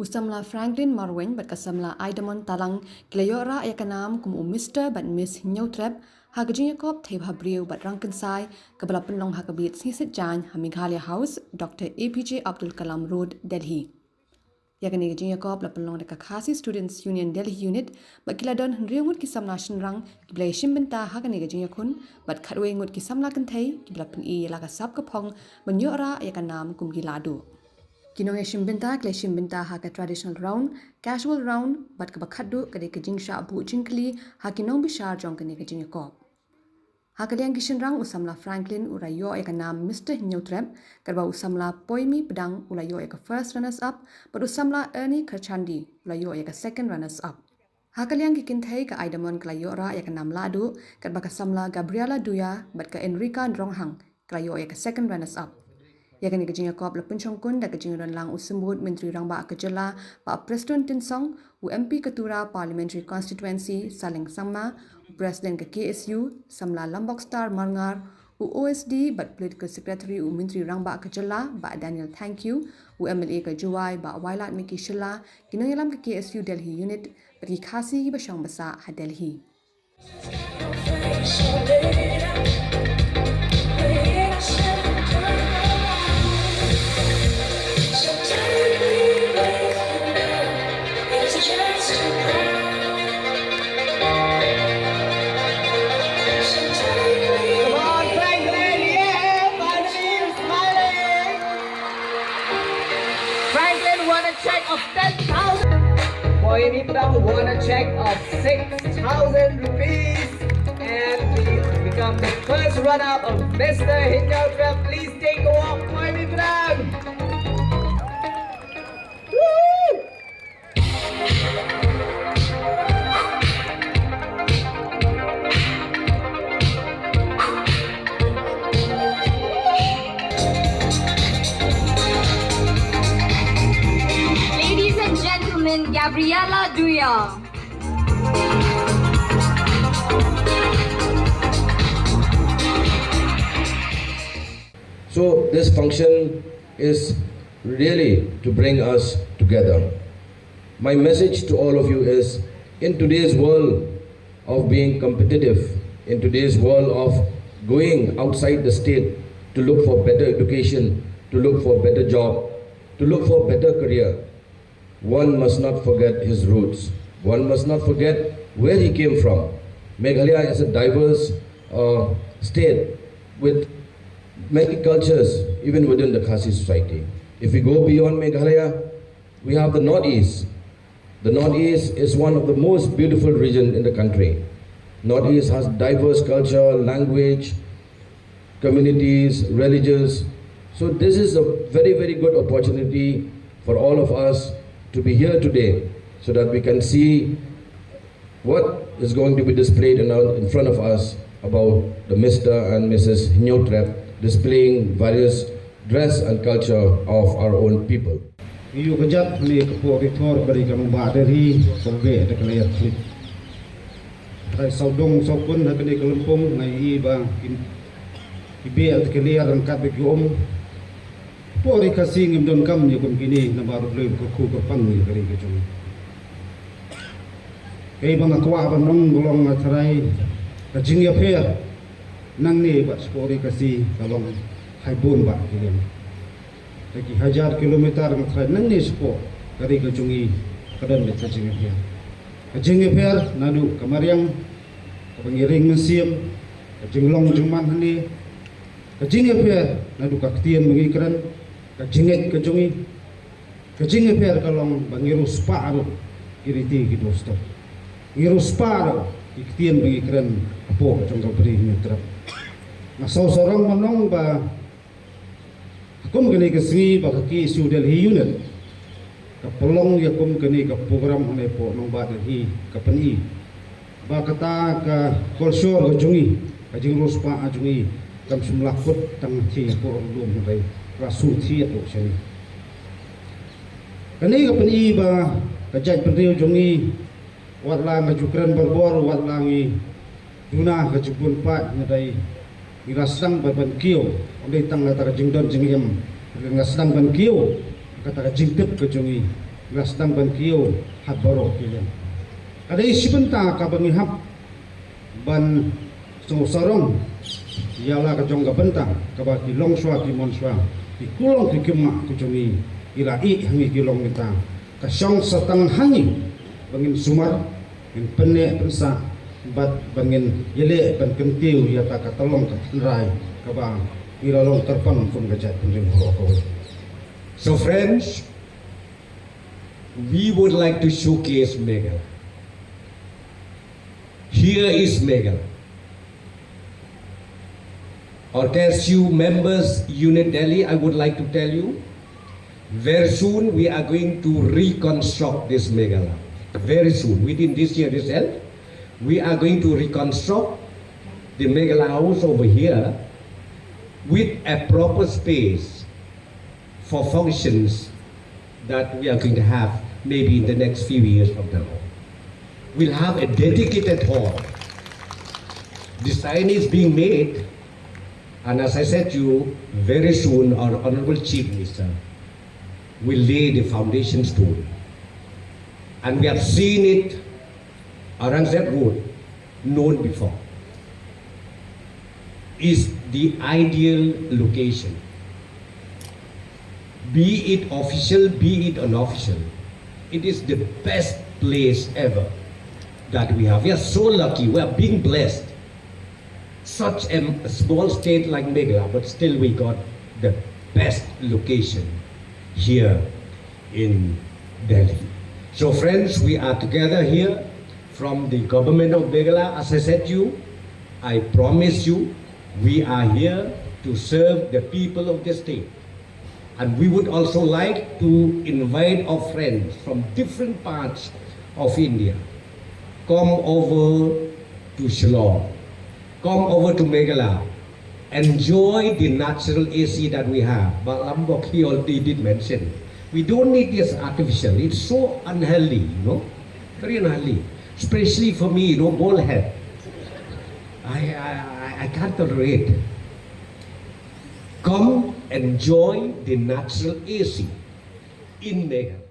Samla Franklin Marwein bat samla Aidamon Talang kila yakanam kum Mr. bat Ms Hynniewtrep jingiakop thei bhabriew bat rangkynsai kabala pynlong hakabit Saitjain Meghalaya House Dr. APJ Abdul Kalam Road, Delhi. Yakani jingiakop la pynlong deka Khasi Students Union Delhi Unit bat kiladon henriungut ki samla shinrang kiblai shimbenta hakani jingiakun bat khatwe ngut ki samla kanthei kibla pni yelaka sap kapong menyora yakanam kum giladu. Kinong shimbenta klai shimbenta haka traditional round, casual round, bat kabakadu kade kajing bu jingkli hakinong bishar jong kane jingiakop. Hakaliang kishinrang usamla Franklin urayo yakanam Mr. Hynniewtrep karba usamla poimi pedang ulayo yaka first runners up, but usamla Ernie Kerchandi ulayo yaka second runners up. Hakaliang kikinthei ka Aidamon klayora yakanam ladu karba kasamla Gabriela Duya bat ka Enrica Dronghang klayo yaka second runners up. Yakani jingiakop la Shongkun da jingiran lang usembut Menteri Rangba Kejala pa Preston Tinsong MP Ketua Parliamentary Constituency Saling Sama President ke KSU Samla Lombok Star Marngar OSD but Political Secretary Menteri Rangba Kejala ba Daniel Thank You MLA ke Juwai ba Wailat Miki Shila kinangalam ke KSU Delhi Unit bagi Khasi ba Shang Basa ha Delhi. Franklin won a check of 10,000. Boy Nipram won a check of 6,000 rupees. And we become the first runner-up of Mr. Hynniewtrep. Please take a walk, Boy Nipram. Gabriela Duya. So this function is really to bring us together. My message to all of you is, in today's world of being competitive, in today's world of going outside the state to look for better education, to look for better job, to look for better career, one must not forget his roots. One must not forget where he came from. Meghalaya is a diverse state with many cultures, even within the Khasi society. If we go beyond Meghalaya, we have the Northeast. The Northeast is one of the most beautiful regions in the country. Northeast has diverse culture, language, communities, religions. So this is a very, very good opportunity for all of us to be here today so that we can see what is going to be displayed in front of us about the Mr. and Mrs. Hynniewtrep displaying various dress and culture of our own people. Iyo kajat ni kaporitor bari kang badari pagbe ada kelayat klip. Rai saudong saupun hakani kelempong ngai iba ibe at kelayar rangkat begiom. Pori kasih ngimdon kam yukun kini na baru belum kuku kepangi kari kejong. Kei bang akwa banong golong atrai kajing ya per nang ni bat pori kasih kalong haibun bat kilim. Lagi hajar kilometer atrai nang ni sport kari kejongi kadan bet kajing ya per. Kajing ya per nadu kamariang kapangiring museum kajing long juman hani kajing ya per nadu kaktian mengikran kajinget kajinget per kalong bangirus paro kiriti kidosto ngirus paro iktian bagi keren apo jong kabri Hynniewtrep masaw sorong manong ba akum kini kesni ba kaki su Delhi unit kapolong yakum kini ka program hane po nong ba Delhi kapani ba kata ka kolsor kajungi kajing ruspa ajungi kam sumlakut tang thi po lum bai rasul thiat lo sini kani kapan iba kajat penriu jongi watlang kajukran berbor watlangi duna kajubun pat ngadai irasang ban kio ondai tang lata kajingdon jingiem ngasang ban kio kata kajingtep kajongi Rasdang ban kiyo hat baro kilian. Ada isi benta kabangi hap ban sarong ialah kajong ka bentang kaba ki longswa ki monswa ki kulong ki kemak ku jongi ila I hangi ki long kita ka syong satang hangi bangin sumar in penne pensa bat bangin yele ban kentiu ya ta ka telong ka rai kaba ila long terpang pun gajat penjeng horoko. So friends, we would like to showcase Meghalaya. Here is Meghalaya. ORCASU members unit Delhi, I would like to tell you, very soon we are going to reconstruct this Meghalaya. Very soon, within this year itself, we are going to reconstruct the Meghalaya House over here with a proper space for functions that we are going to have maybe in the next few years from now. We'll have a dedicated hall. Design is being made, and as I said to you, very soon our Honorable Chief Minister will lay the foundation stone. And we have seen it around that road, known before, is the ideal location. Be it official, be it unofficial, it is the best place ever that we have. We are so lucky, we are being blessed. Such a small state like Meghalaya, but still we got the best location here in Delhi. So friends, we are together here from the government of Meghalaya. As I said to you, I promise you, we are here to serve the people of the state. And we would also like to invite our friends from different parts of India. Come over to Shillong, come over to Meghalaya, enjoy the natural AC that we have. But Lambok, he already did mention, we don't need this artificial. It's so unhealthy, you know, very unhealthy. Especially for me, you know, bald head. I can't tolerate. Come enjoy the natural AC in Meghalaya.